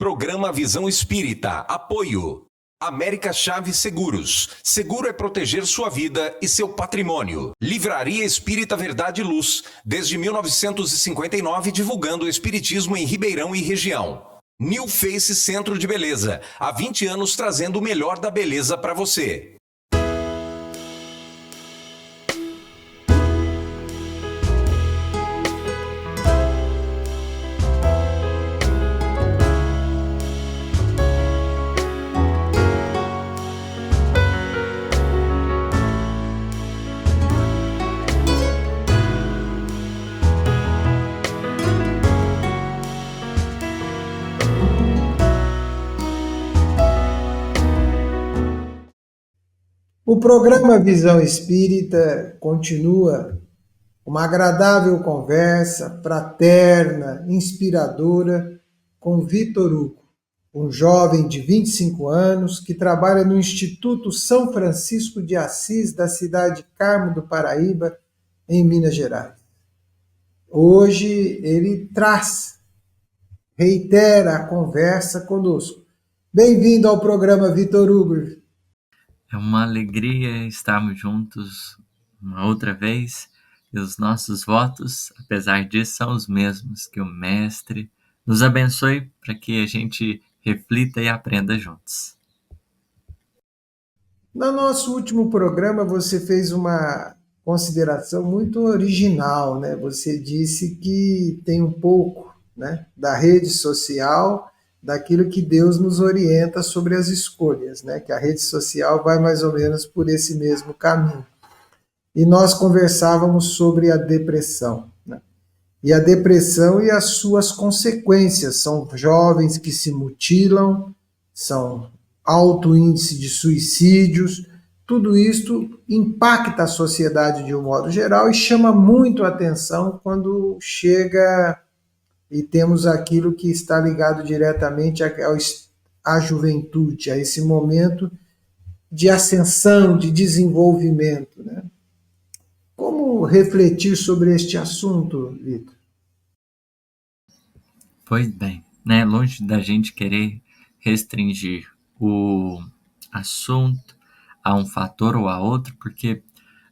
Programa Visão Espírita. Apoio. América Chaves Seguros. Seguro é proteger sua vida e seu patrimônio. Livraria Espírita Verdade e Luz. Desde 1959, divulgando o espiritismo em Ribeirão e região. New Face Centro de Beleza. Há 20 anos trazendo o melhor da beleza para você. O programa Visão Espírita continua uma agradável conversa fraterna, inspiradora, com Vitor Hugo, um jovem de 25 anos que trabalha no Instituto São Francisco de Assis, da cidade de Carmo do Paraíba, em Minas Gerais. Hoje ele reitera a conversa conosco. Bem-vindo ao programa, Vitor Hugo. É uma alegria estarmos juntos uma outra vez, e os nossos votos, apesar disso, são os mesmos, que o Mestre nos abençoe para que a gente reflita e aprenda juntos. No nosso último programa, você fez uma consideração muito original, né? Você disse que tem um pouco, né, da rede social, daquilo que Deus nos orienta sobre as escolhas, né? Que a rede social vai mais ou menos por esse mesmo caminho. E nós conversávamos sobre a depressão, né? E a depressão e as suas consequências. São jovens que se mutilam, são alto índice de suicídios. Tudo isto impacta a sociedade de um modo geral e chama muito a atenção quando chega e temos aquilo que está ligado diretamente à juventude, a esse momento de ascensão, de desenvolvimento, né? Como refletir sobre este assunto, Vitor? Pois bem, né? Longe da gente querer restringir o assunto a um fator ou a outro, porque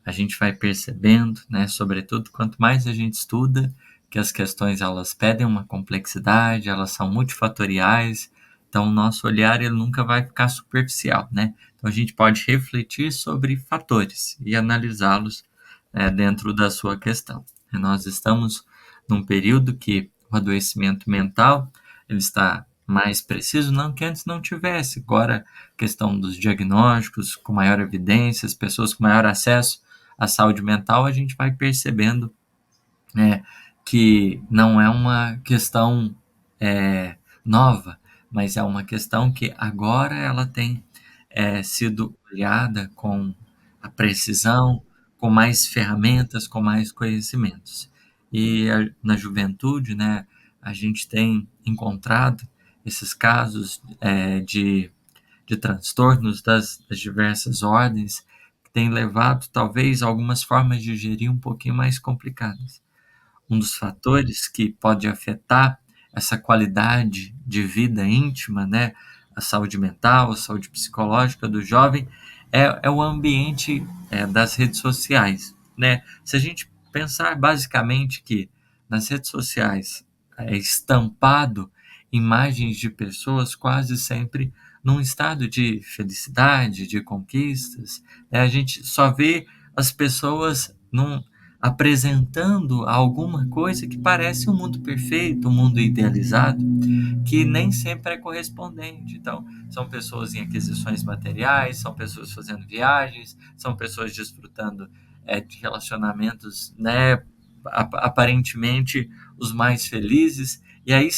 a gente vai percebendo, né? Sobretudo, quanto mais a gente estuda, que as questões elas pedem uma complexidade, elas são multifatoriais, então o nosso olhar ele nunca vai ficar superficial, né? Então a gente pode refletir sobre fatores e analisá-los dentro da sua questão. E nós estamos num período que o adoecimento mental ele está mais preciso, não que antes não tivesse. Agora, a questão dos diagnósticos com maior evidência, as pessoas com maior acesso à saúde mental, a gente vai percebendo que não é uma questão nova, mas é uma questão que agora ela tem sido olhada com a precisão, com mais ferramentas, com mais conhecimentos. E na juventude, né, a gente tem encontrado esses casos de transtornos das diversas ordens, que têm levado talvez a algumas formas de gerir um pouquinho mais complicadas. Um dos fatores que pode afetar essa qualidade de vida íntima, né, a saúde mental, a saúde psicológica do jovem, é o ambiente das redes sociais, né? Se a gente pensar basicamente que nas redes sociais é estampado imagens de pessoas quase sempre num estado de felicidade, de conquistas, né? A gente só vê as pessoas apresentando alguma coisa que parece um mundo perfeito, um mundo idealizado, que nem sempre é correspondente. Então, são pessoas em aquisições materiais, são pessoas fazendo viagens, são pessoas desfrutando de relacionamentos, né, aparentemente os mais felizes, e aí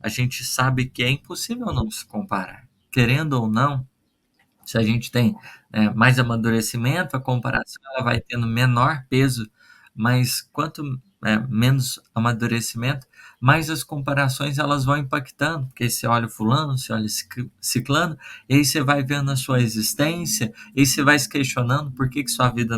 a gente sabe que é impossível não se comparar. Querendo ou não, se a gente tem mais amadurecimento, a comparação ela vai tendo menor peso, mas quanto menos amadurecimento, mais as comparações elas vão impactando, porque você olha fulano, você olha ciclano, e aí você vai vendo a sua existência, e aí você vai se questionando por que sua vida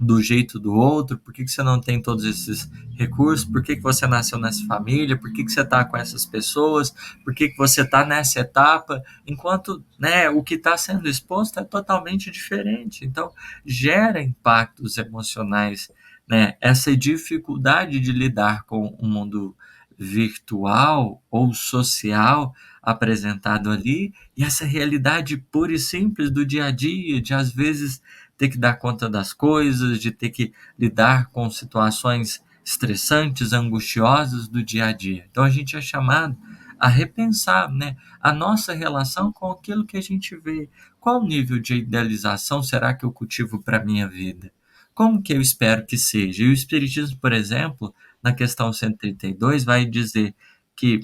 do jeito do outro? Por que você não tem todos esses recursos? Por que você nasceu nessa família? Por que você está com essas pessoas? Por que você está nessa etapa? Enquanto, né, o que está sendo exposto é totalmente diferente. Então, gera impactos emocionais, né? Essa dificuldade de lidar com o mundo virtual ou social apresentado ali, e essa realidade pura e simples do dia a dia, de às vezes ter que dar conta das coisas, de ter que lidar com situações estressantes, angustiosas do dia a dia. Então a gente é chamado a repensar, né, a nossa relação com aquilo que a gente vê. Qual nível de idealização será que eu cultivo para a minha vida? Como que eu espero que seja? E o Espiritismo, por exemplo, na questão 132, vai dizer que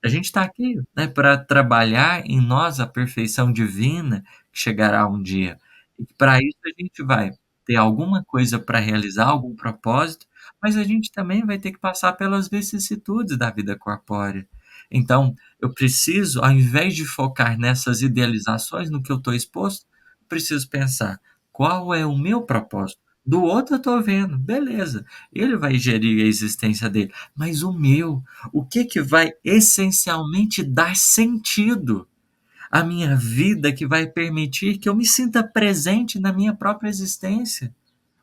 a gente está aqui, né, para trabalhar em nós a perfeição divina que chegará um dia. E para isso a gente vai ter alguma coisa para realizar, algum propósito, mas a gente também vai ter que passar pelas vicissitudes da vida corpórea. Então, eu preciso, ao invés de focar nessas idealizações, no que eu estou exposto, preciso pensar qual é o meu propósito. Do outro eu estou vendo, beleza, ele vai gerir a existência dele, mas o meu, o que que vai essencialmente dar sentido à minha vida, que vai permitir que eu me sinta presente na minha própria existência?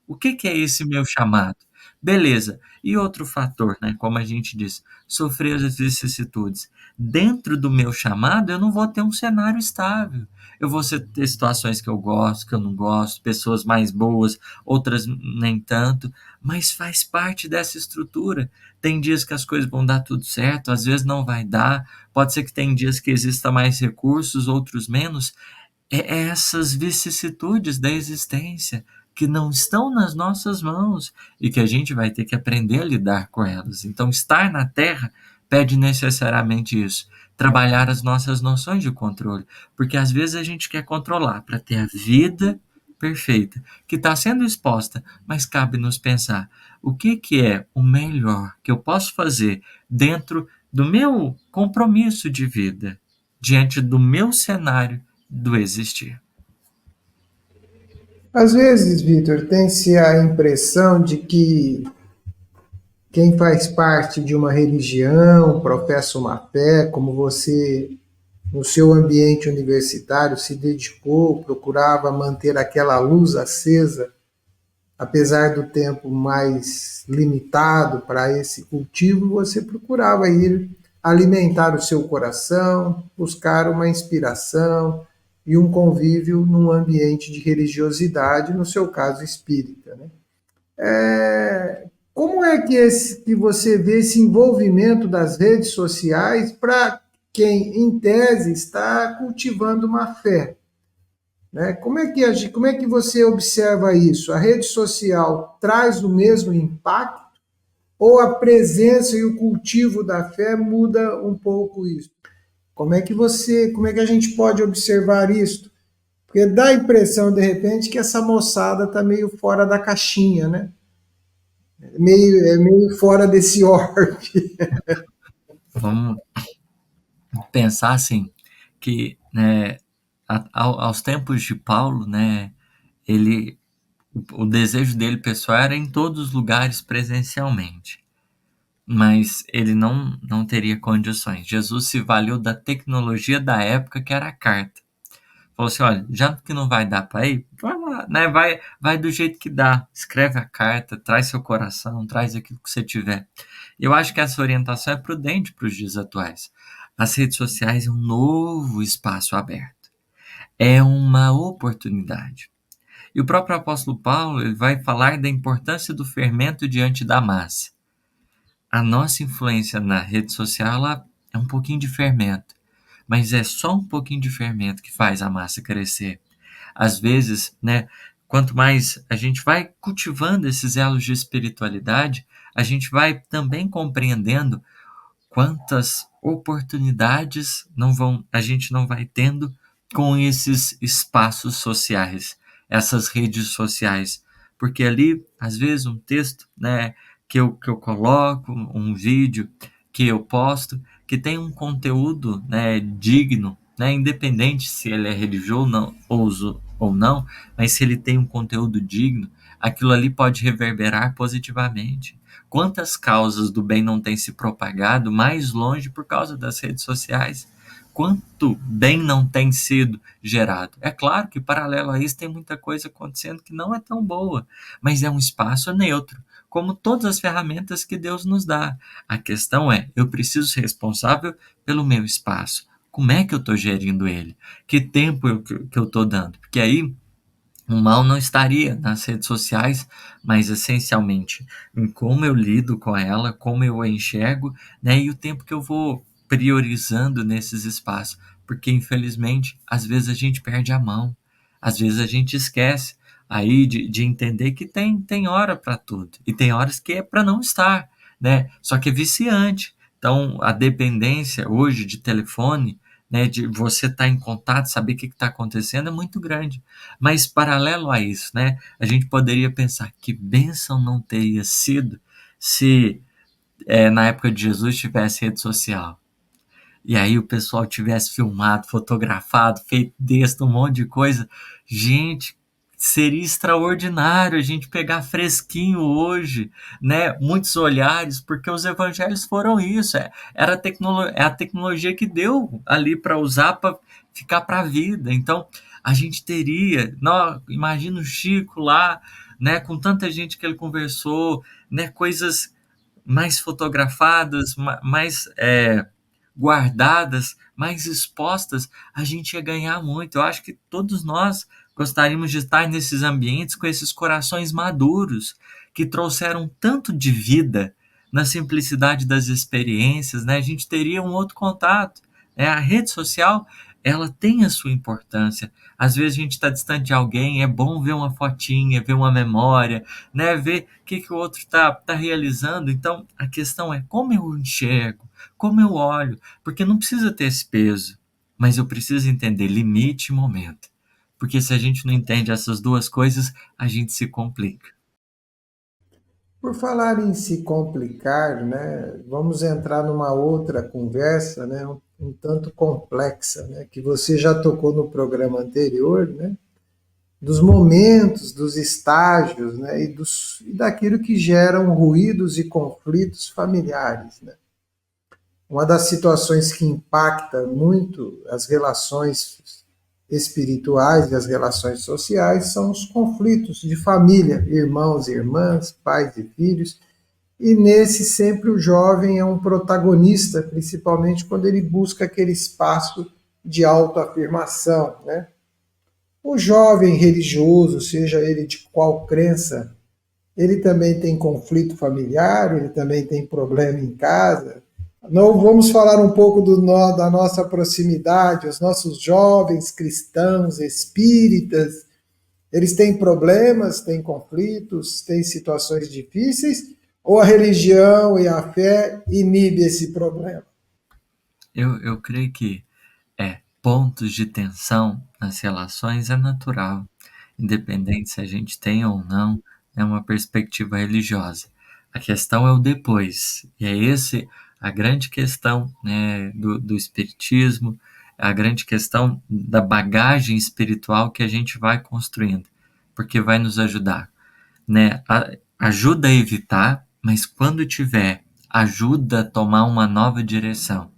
O que que é esse meu chamado? Beleza. E outro fator, né, como a gente diz, sofrer as vicissitudes. Dentro do meu chamado, eu não vou ter um cenário estável. Eu vou ter situações que eu gosto, que eu não gosto, pessoas mais boas, outras nem tanto, mas faz parte dessa estrutura. Tem dias que as coisas vão dar tudo certo, às vezes não vai dar, pode ser que tem dias que exista mais recursos, outros menos. É essas vicissitudes da existência que não estão nas nossas mãos e que a gente vai ter que aprender a lidar com elas. Então, estar na Terra pede necessariamente isso, trabalhar as nossas noções de controle, porque às vezes a gente quer controlar para ter a vida perfeita, que está sendo exposta, mas cabe nos pensar o que que é o melhor que eu posso fazer dentro do meu compromisso de vida, diante do meu cenário do existir. Às vezes, Vitor, tem-se a impressão de que quem faz parte de uma religião, professa uma fé, como você, no seu ambiente universitário, se dedicou, procurava manter aquela luz acesa, apesar do tempo mais limitado para esse cultivo, você procurava ir alimentar o seu coração, buscar uma inspiração e um convívio num ambiente de religiosidade, no seu caso espírita. Né? Como é que, que você vê esse envolvimento das redes sociais para quem, em tese, está cultivando uma fé? Né? Como é que você observa isso? A rede social traz o mesmo impacto ou a presença e o cultivo da fé muda um pouco isso? Como é que a gente pode observar isso? Porque dá a impressão, de repente, que essa moçada está meio fora da caixinha, né? É meio fora desse orbe. Vamos pensar assim, que, né, aos tempos de Paulo, né, ele, o desejo dele pessoal era em todos os lugares presencialmente, mas ele não teria condições. Jesus se valeu da tecnologia da época, que era a carta. Falou assim, olha, já que não vai dar para ir, vai lá, né? Vai do jeito que dá. Escreve a carta, traz seu coração, traz aquilo que você tiver. Eu acho que essa orientação é prudente para os dias atuais. As redes sociais é um novo espaço aberto. É uma oportunidade. E o próprio apóstolo Paulo, ele vai falar da importância do fermento diante da massa. A nossa influência na rede social, ela é um pouquinho de fermento, mas é só um pouquinho de fermento que faz a massa crescer. Às vezes, né, quanto mais a gente vai cultivando esses elos de espiritualidade, a gente vai também compreendendo quantas oportunidades a gente não vai tendo com esses espaços sociais, essas redes sociais. Porque ali, às vezes, um texto, né, que eu coloco, um vídeo que eu posto, que tem um conteúdo, né, digno, né, independente se ele é religioso ou não, mas se ele tem um conteúdo digno, aquilo ali pode reverberar positivamente. Quantas causas do bem não têm se propagado mais longe por causa das redes sociais? Quanto bem não tem sido gerado? É claro que, paralelo a isso, tem muita coisa acontecendo que não é tão boa, mas é um espaço neutro, como todas as ferramentas que Deus nos dá. A questão é, eu preciso ser responsável pelo meu espaço. Como é que eu estou gerindo ele? Que tempo que eu estou dando? Porque aí o mal não estaria nas redes sociais, mas essencialmente em como eu lido com ela, como eu a enxergo, né, e o tempo que eu vou priorizando nesses espaços. Porque, infelizmente, às vezes a gente perde a mão, às vezes a gente esquece aí de entender que tem hora para tudo, e tem horas que é para não estar, né? Só que é viciante. Então, a dependência hoje de telefone, né, de você estar em contato, saber o que está acontecendo, é muito grande. Mas paralelo a isso, né, a gente poderia pensar que bênção não teria sido se na época de Jesus tivesse rede social. E aí o pessoal tivesse filmado, fotografado, feito texto, um monte de coisa. Gente, seria extraordinário a gente pegar fresquinho hoje, né? Muitos olhares, porque os evangelhos foram isso. É a tecnologia que deu ali para usar para ficar para a vida. Então, a gente teria, não, imagina o Chico lá, né? Com tanta gente que ele conversou, né? Coisas mais fotografadas, mais guardadas, mais expostas, a gente ia ganhar muito. Eu acho que todos nós gostaríamos de estar nesses ambientes com esses corações maduros que trouxeram tanto de vida na simplicidade das experiências, né? A gente teria um outro contato, né? A rede social, ela tem a sua importância. Às vezes a gente está distante de alguém, é bom ver uma fotinha, ver uma memória, né? Ver o que o outro tá realizando. Então, a questão é como eu enxergo, como eu olho, porque não precisa ter esse peso, mas eu preciso entender limite e momento. Porque se a gente não entende essas duas coisas, a gente se complica. Por falar em se complicar, né, vamos entrar numa outra conversa, né, um tanto complexa, né, que você já tocou no programa anterior, né, dos momentos, dos estágios, né, e daquilo que geram ruídos e conflitos familiares, né. Uma das situações que impacta muito as relações espirituais e as relações sociais são os conflitos de família, irmãos e irmãs, pais e filhos. E nesse sempre o jovem é um protagonista, principalmente quando ele busca aquele espaço de autoafirmação, né? O jovem religioso, seja ele de qual crença, ele também tem conflito familiar, ele também tem problema em casa. Não vamos falar um pouco da nossa proximidade, os nossos jovens cristãos, espíritas, eles têm problemas, têm conflitos, têm situações difíceis, ou a religião e a fé inibe esse problema? Eu creio que pontos de tensão nas relações é natural, independente se a gente tem ou não uma perspectiva religiosa. A questão é o depois, e é esse a grande questão, né, do espiritismo, a grande questão da bagagem espiritual que a gente vai construindo, porque vai nos ajudar, né? Ajuda a evitar, mas quando tiver, ajuda a tomar uma nova direção,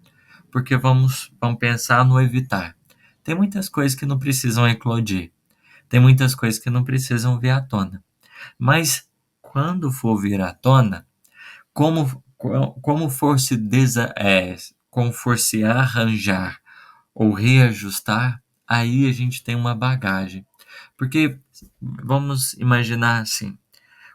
porque vamos pensar no evitar. Tem muitas coisas que não precisam eclodir, tem muitas coisas que não precisam vir à tona, mas quando for vir à tona, como for como for se arranjar ou reajustar, aí a gente tem uma bagagem. Porque vamos imaginar assim,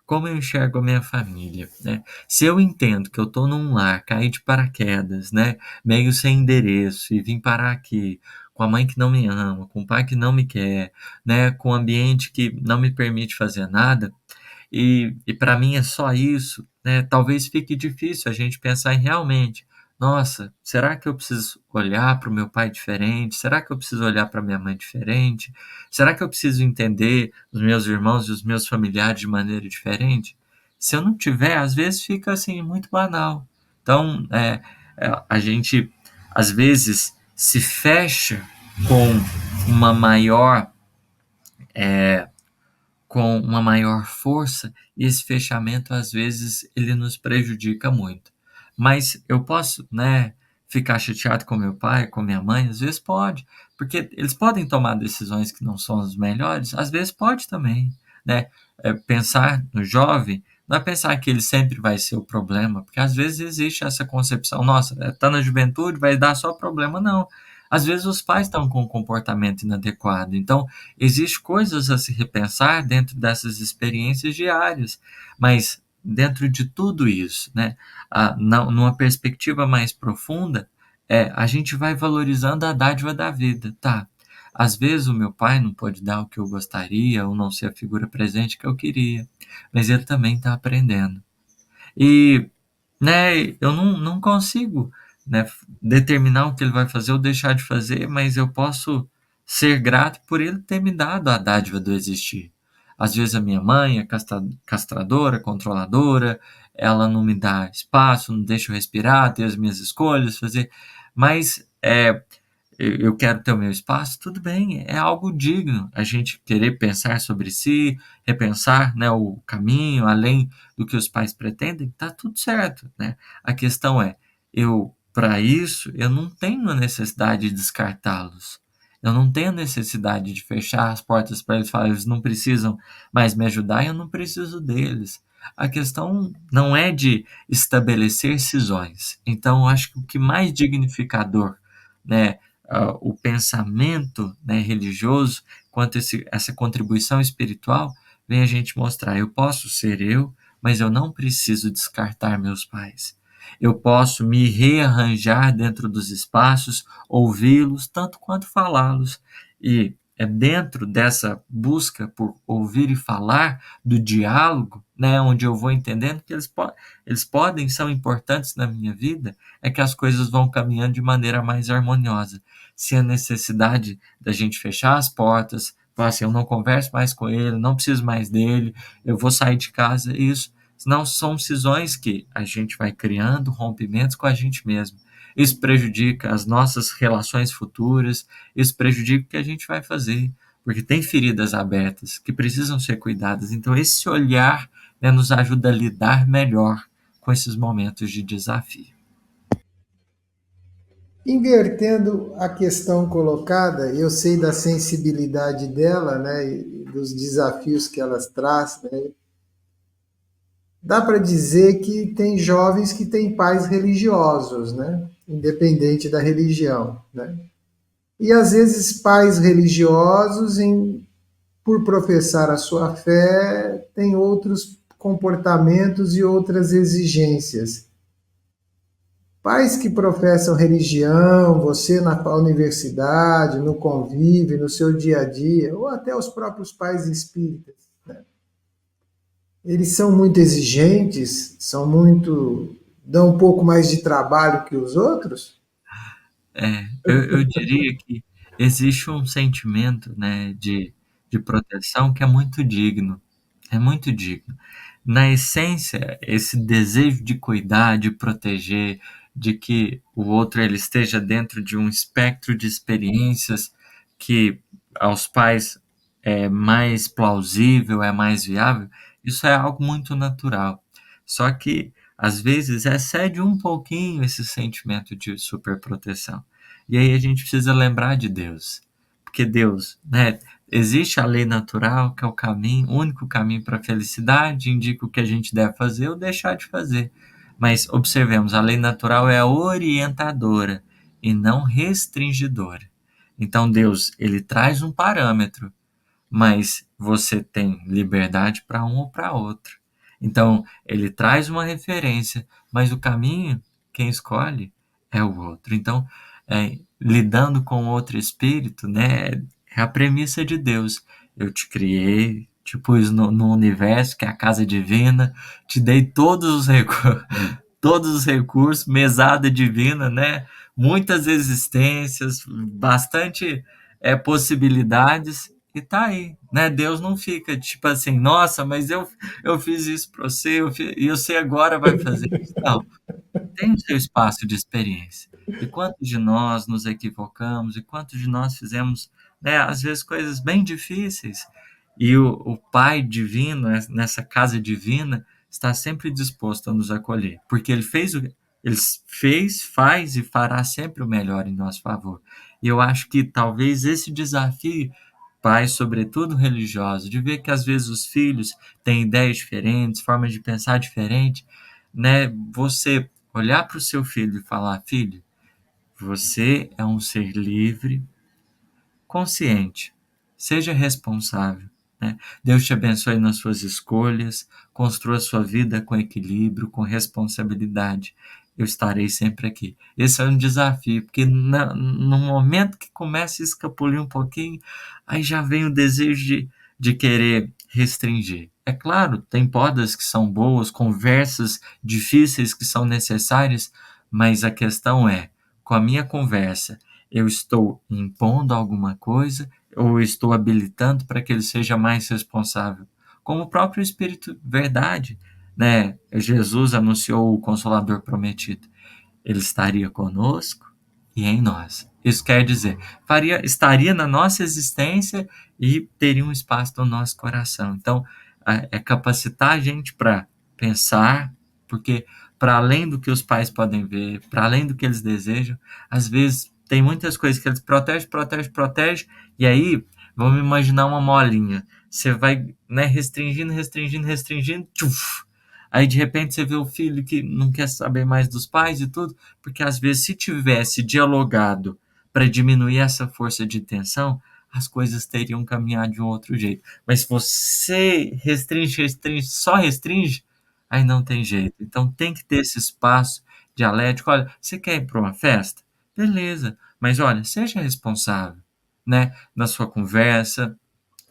como eu enxergo a minha família, né? Se eu entendo que eu estou num lar, caí de paraquedas, né? Meio sem endereço e vim parar aqui com a mãe que não me ama, com o pai que não me quer, né? Com um ambiente que não me permite fazer nada, e para mim é só isso, né? Talvez fique difícil a gente pensar em realmente, nossa, será que eu preciso olhar para o meu pai diferente? Será que eu preciso olhar para minha mãe diferente? Será que eu preciso entender os meus irmãos e os meus familiares de maneira diferente? Se eu não tiver, às vezes fica assim muito banal. Então, a gente às vezes se fecha com uma maior com uma maior força, e esse fechamento, às vezes, ele nos prejudica muito. Mas eu posso, né, ficar chateado com meu pai, com minha mãe? Às vezes pode, porque eles podem tomar decisões que não são as melhores, às vezes pode também, né? Pensar no jovem não é pensar que ele sempre vai ser o problema, porque às vezes existe essa concepção, nossa, tá na juventude, vai dar só problema, não. Às vezes os pais estão com um comportamento inadequado, então existe coisas a se repensar dentro dessas experiências diárias, mas dentro de tudo isso, né, numa perspectiva mais profunda, a gente vai valorizando a dádiva da vida, tá? Às vezes o meu pai não pode dar o que eu gostaria, ou não ser a figura presente que eu queria, mas ele também está aprendendo. E, né, eu não consigo, né, determinar o que ele vai fazer ou deixar de fazer, mas eu posso ser grato por ele ter me dado a dádiva do existir. Às vezes a minha mãe é castradora, controladora, ela não me dá espaço, não deixa eu respirar, ter as minhas escolhas, fazer, mas eu quero ter o meu espaço, tudo bem, é algo digno a gente querer pensar sobre si, repensar, né, o caminho, além do que os pais pretendem, tá tudo certo, né? A questão é, para isso, eu não tenho a necessidade de descartá-los. Eu não tenho necessidade de fechar as portas para eles, falar, eles não precisam mais me ajudar, eu não preciso deles. A questão não é de estabelecer cisões. Então, eu acho que o que mais dignificador, né, o pensamento, né, religioso, quanto essa contribuição espiritual, vem a gente mostrar, eu posso ser eu, mas eu não preciso descartar meus pais. Eu posso me rearranjar dentro dos espaços, ouvi-los, tanto quanto falá-los. E é dentro dessa busca por ouvir e falar, do diálogo, né, onde eu vou entendendo que eles podem, são importantes na minha vida, é que as coisas vão caminhando de maneira mais harmoniosa. Se a necessidade da gente fechar as portas, falar assim, eu não converso mais com ele, não preciso mais dele, eu vou sair de casa, isso. Não são cisões que a gente vai criando, rompimentos com a gente mesmo. Isso prejudica as nossas relações futuras, isso prejudica o que a gente vai fazer, porque tem feridas abertas que precisam ser cuidadas. Então, esse olhar, né, nos ajuda a lidar melhor com esses momentos de desafio. Invertendo a questão colocada, eu sei da sensibilidade dela, né, e dos desafios que elas traz, né. Dá para dizer que tem jovens que têm pais religiosos, né, independente da religião, né. E às vezes pais religiosos, por professar a sua fé, têm outros comportamentos e outras exigências. Pais que professam religião, você na universidade, no convívio, no seu dia a dia, ou até os próprios pais espíritas, né? Eles são muito exigentes, dão um pouco mais de trabalho que os outros? Eu diria que existe um sentimento, né, de proteção que é muito digno, é muito digno. Na essência, esse desejo de cuidar, de proteger, de que o outro ele esteja dentro de um espectro de experiências que aos pais é mais plausível, é mais viável, isso é algo muito natural. Só que, às vezes, excede um pouquinho esse sentimento de superproteção. E aí a gente precisa lembrar de Deus. Porque Deus, né, existe a lei natural, que é o caminho, o único caminho para a felicidade, indica o que a gente deve fazer ou deixar de fazer. Mas observemos, a lei natural é orientadora e não restringidora. Então Deus, ele traz um parâmetro, mas você tem liberdade para um ou para outro. Então, ele traz uma referência, mas o caminho, quem escolhe é o outro. Então, lidando com outro espírito, né, é a premissa de Deus. Eu te criei, te pus no universo, que é a casa divina, te dei todos os recursos, todos os recursos, mesada divina, né? Muitas existências, bastante possibilidades, e tá aí, né? Deus não fica tipo assim, nossa, mas eu fiz isso para você, e você agora vai fazer isso. Não, tem o seu espaço de experiência. E quantos de nós nos equivocamos, e quantos de nós fizemos, né, às vezes coisas bem difíceis, E o Pai divino, nessa casa divina, está sempre disposto a nos acolher, porque ele fez, faz e fará sempre o melhor em nosso favor. E eu acho que talvez esse desafio, pais, sobretudo religiosos, de ver que às vezes os filhos têm ideias diferentes, formas de pensar diferentes, né? Você olhar para o seu filho e falar: filho, você é um ser livre, consciente, seja responsável, né? Deus te abençoe nas suas escolhas, construa sua vida com equilíbrio, com responsabilidade. Eu estarei sempre aqui. Esse é um desafio, porque no momento que começa a escapulir um pouquinho, aí já vem o desejo de querer restringir. É claro, tem podas que são boas, conversas difíceis que são necessárias, mas a questão é, com a minha conversa, eu estou impondo alguma coisa ou estou habilitando para que ele seja mais responsável? Como o próprio Espírito Verdade, né? Jesus anunciou o Consolador prometido. Ele estaria conosco e em nós. Isso quer dizer, estaria na nossa existência e teria um espaço no nosso coração. Então, é capacitar a gente para pensar, porque para além do que os pais podem ver, para além do que eles desejam, às vezes tem muitas coisas que eles protegem, e aí vamos imaginar uma molinha. Você vai, né, restringindo, tchuf, aí de repente você vê o filho que não quer saber mais dos pais e tudo, porque às vezes se tivesse dialogado para diminuir essa força de tensão, as coisas teriam caminhado de um outro jeito. Mas se você só restringe, aí não tem jeito. Então tem que ter esse espaço dialético. Olha, você quer ir para uma festa? Beleza, mas olha, seja responsável, né, na sua conversa,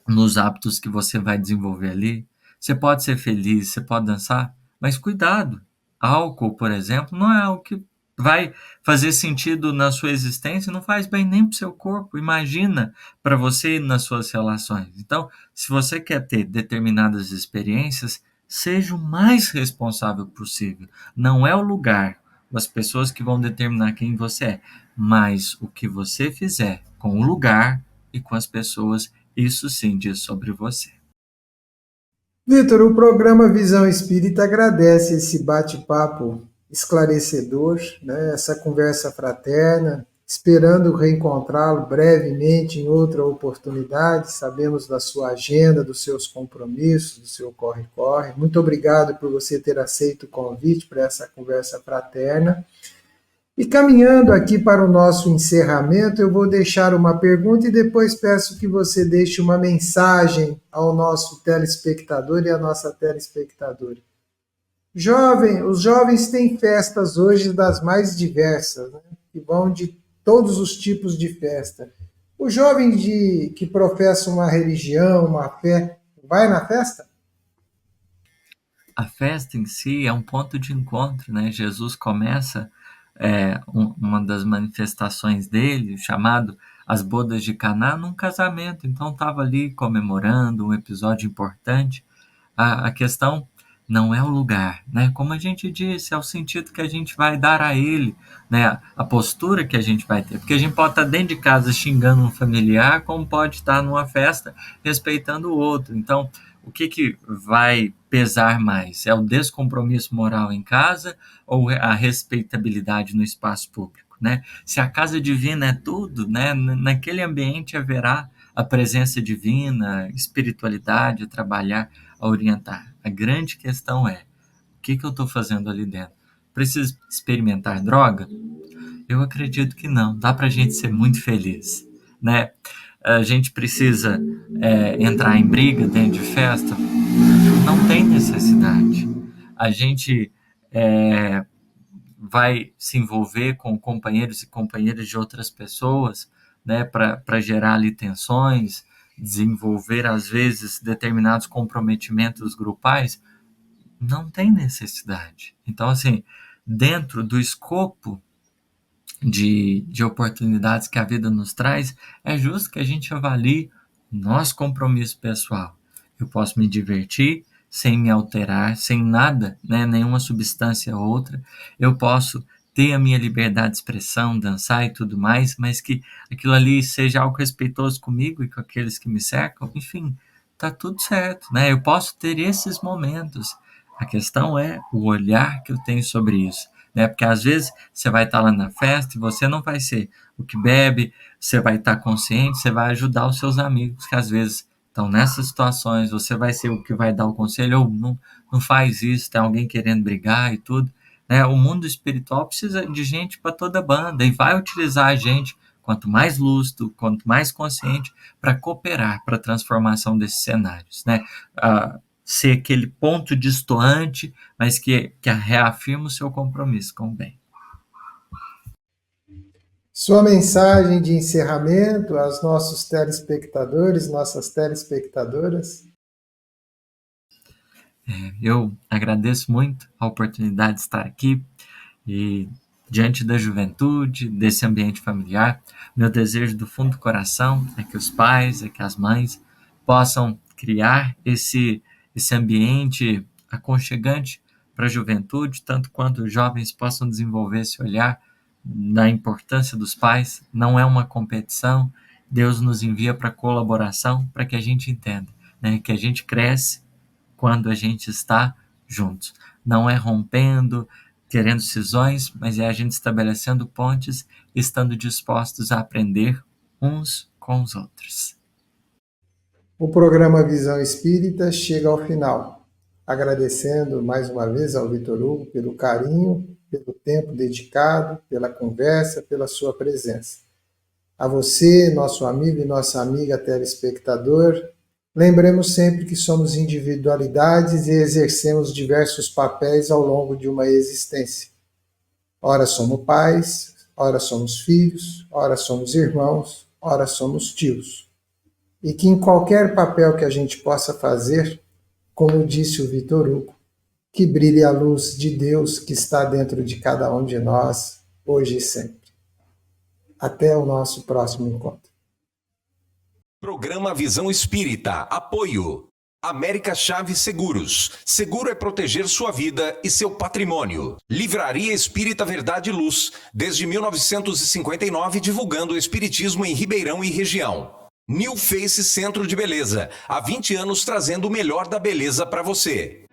nos hábitos que você vai desenvolver ali. Você pode ser feliz, você pode dançar, mas cuidado. Álcool, por exemplo, não é algo que vai fazer sentido na sua existência, não faz bem nem para o seu corpo. Imagina para você e nas suas relações. Então, se você quer ter determinadas experiências, seja o mais responsável possível. Não é o lugar, as pessoas que vão determinar quem você é, mas o que você fizer com o lugar e com as pessoas, isso sim diz sobre você. Vitor, o programa Visão Espírita agradece esse bate-papo esclarecedor, né? Essa conversa fraterna, esperando reencontrá-lo brevemente em outra oportunidade. Sabemos da sua agenda, dos seus compromissos, do seu corre-corre. Muito obrigado por você ter aceito o convite para essa conversa fraterna. E caminhando aqui para o nosso encerramento, eu vou deixar uma pergunta e depois peço que você deixe uma mensagem ao nosso telespectador e à nossa telespectadora. Os jovens têm festas hoje das mais diversas, né? Que vão de todos os tipos de festa. O jovem que professa uma religião, uma fé, vai na festa? A festa em si é um ponto de encontro, né? Jesus começa uma das manifestações dele, chamado as bodas de Caná, num casamento. Então estava ali comemorando um episódio importante. A questão não é o lugar, né? Como a gente disse, é o sentido que a gente vai dar a ele, né? A postura que a gente vai ter. Porque a gente pode estar dentro de casa xingando um familiar, como pode estar numa festa respeitando o outro. Então, o que vai pesar mais? É o descompromisso moral em casa ou a respeitabilidade no espaço público, né? Se a casa divina é tudo, né? Naquele ambiente haverá a presença divina, espiritualidade, a trabalhar, a orientar. A grande questão é, o que eu estou fazendo ali dentro? Preciso experimentar droga? Eu acredito que não. Dá para a gente ser muito feliz, né? A gente precisa entrar em briga dentro de festa? Não tem necessidade. A gente vai se envolver com companheiros e companheiras de outras pessoas, né, para gerar ali tensões, desenvolver às vezes determinados comprometimentos grupais, não tem necessidade. Então, assim, dentro do escopo de oportunidades que a vida nos traz, é justo que a gente avalie nosso compromisso pessoal. Eu posso me divertir sem me alterar, sem nada, né, nenhuma substância ou outra. Eu posso ter a minha liberdade de expressão, dançar e tudo mais, mas que aquilo ali seja algo respeitoso comigo e com aqueles que me cercam. Enfim, tá tudo certo, né? Eu posso ter esses momentos. A questão é o olhar que eu tenho sobre isso, né? Porque às vezes você vai estar lá na festa e você não vai ser o que bebe, você vai estar consciente, você vai ajudar os seus amigos que às vezes estão nessas situações, você vai ser o que vai dar o conselho, ou não faz isso, tem alguém querendo brigar e tudo, né? O mundo espiritual precisa de gente para toda banda e vai utilizar a gente, quanto mais lúcido, quanto mais consciente, para cooperar para a transformação desses cenários, né? Ser aquele ponto distoante, mas que reafirma o seu compromisso com o bem. Sua mensagem de encerramento aos nossos telespectadores, nossas telespectadoras. Eu agradeço muito a oportunidade de estar aqui e diante da juventude, desse ambiente familiar. Meu desejo do fundo do coração é que os pais, é que as mães possam criar esse ambiente aconchegante para a juventude, tanto quanto os jovens possam desenvolver esse olhar na importância dos pais. Não é uma competição, Deus nos envia para colaboração, para que a gente entenda, né, que a gente cresce quando a gente está juntos. Não é rompendo, querendo cisões, mas é a gente estabelecendo pontes, estando dispostos a aprender uns com os outros. O programa Visão Espírita chega ao final, agradecendo mais uma vez ao Vitor Hugo pelo carinho, pelo tempo dedicado, pela conversa, pela sua presença. A você, nosso amigo e nossa amiga telespectador, lembremos sempre que somos individualidades e exercemos diversos papéis ao longo de uma existência. Ora somos pais, ora somos filhos, ora somos irmãos, ora somos tios. E que em qualquer papel que a gente possa fazer, como disse o Vitor Hugo, que brilhe a luz de Deus que está dentro de cada um de nós, hoje e sempre. Até o nosso próximo encontro. Programa Visão Espírita. Apoio. América Chaves Seguros. Seguro é proteger sua vida e seu patrimônio. Livraria Espírita Verdade e Luz. Desde 1959, divulgando o espiritismo em Ribeirão e região. New Face Centro de Beleza. Há 20 anos trazendo o melhor da beleza para você.